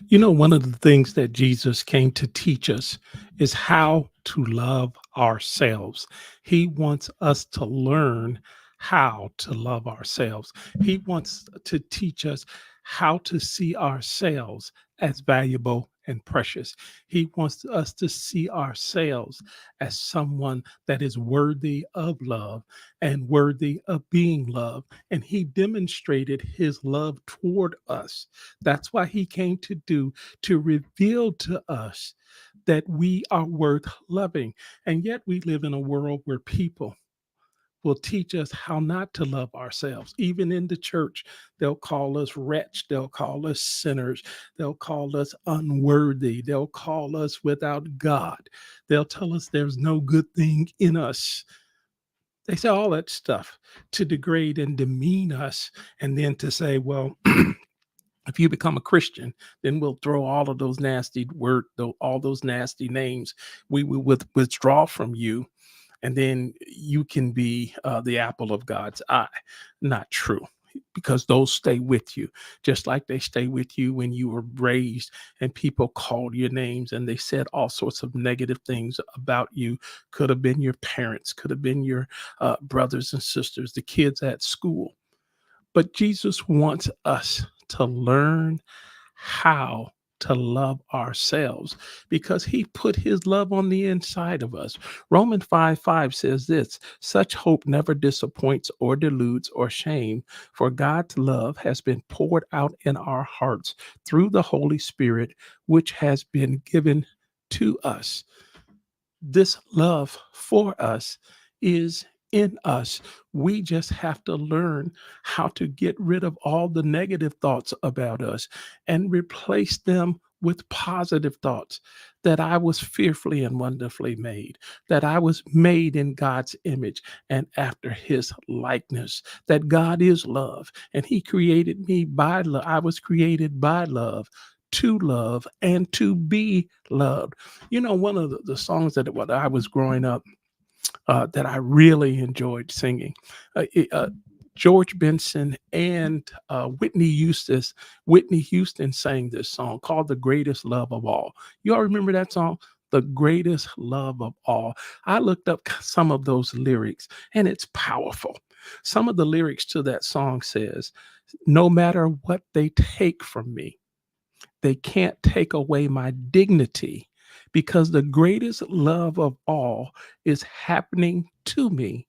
You know, one of the things that Jesus came to teach us is how to love ourselves. He wants us to learn how to love ourselves. He wants to teach us how to see ourselves as valuable and precious. He wants us to see ourselves as someone that is worthy of love and worthy of being loved. And he demonstrated his love toward us. That's why he came to reveal to us that we are worth loving. And yet we live in a world where people will teach us how not to love ourselves. Even in the church, they'll call us wretch, they'll call us sinners, they'll call us unworthy, they'll call us without God. They'll tell us there's no good thing in us. They say all that stuff to degrade and demean us, and then to say, well, if you become a Christian, then we'll throw all of those nasty all those nasty names. We will withdraw from you, and then you can be the apple of God's eye. Not true. Because those stay with you, just like they stay with you when you were raised and people called your names and they said all sorts of negative things about you. Could have been your parents, could have been your brothers and sisters, the kids at school. But Jesus wants us to learn how to love ourselves because he put his love on the inside of us. Romans 5:5 says this: such hope never disappoints or deludes or shame, for God's love has been poured out in our hearts through the Holy Spirit, which has been given to us. This love for us is in us. We just have to learn how to get rid of all the negative thoughts about us and replace them with positive thoughts that I was fearfully and wonderfully made, that I was made in God's image and after his likeness, that God is love and he created me by love. I was created by love, to love, and to be loved. You know, one of the songs that when I was growing up that I really enjoyed singing, George Benson and Whitney Houston sang this song called "The Greatest Love of All." You all remember that song? The greatest love of all. I looked up some of those lyrics and it's powerful. Some of the lyrics to that song says, "No matter what they take from me, they can't take away my dignity because the greatest love of all is happening to me.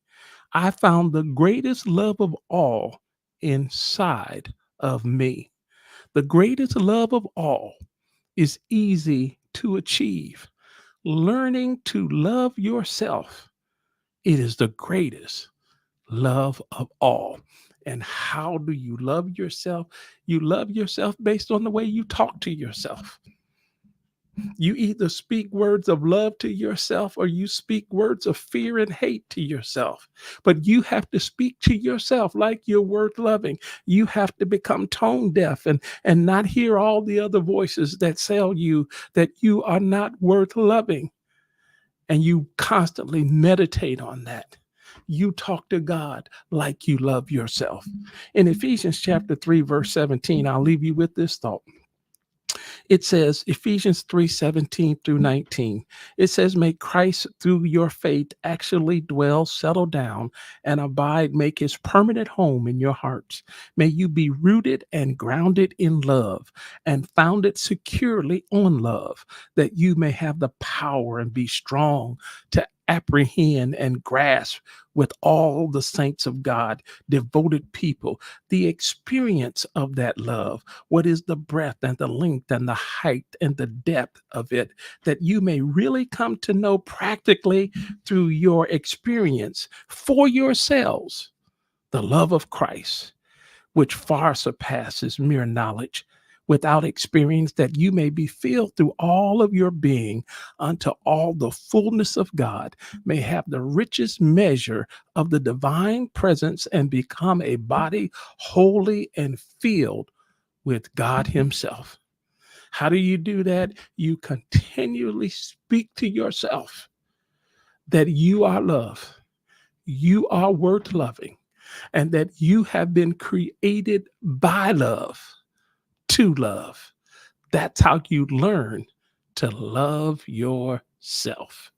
I found the greatest love of all inside of me. The greatest love of all is easy to achieve. Learning to love yourself, it is the greatest love of all." And how do you love yourself? You love yourself based on the way you talk to yourself. You either speak words of love to yourself or you speak words of fear and hate to yourself. But you have to speak to yourself like you're worth loving. You have to become tone deaf and not hear all the other voices that tell you that you are not worth loving. And you constantly meditate on that. You talk to God like you love yourself. In Ephesians chapter 3, verse 17, I'll leave you with this thought. It says, Ephesians 3:17 through 19, it says, may Christ through your faith actually dwell, settle down, and abide, make his permanent home in your hearts. May you be rooted and grounded in love and founded securely on love, that you may have the power and be strong to apprehend and grasp with all the saints of God, devoted people, the experience of that love. What is the breadth and the length and the height and the depth of it, that you may really come to know practically through your experience for yourselves the love of Christ, which far surpasses mere knowledge, without experience, that you may be filled through all of your being unto all the fullness of God, may have the richest measure of the divine presence and become a body holy and filled with God himself. How do you do that? You continually speak to yourself that you are love, you are worth loving, and that you have been created by love to love. That's how you learn to love yourself.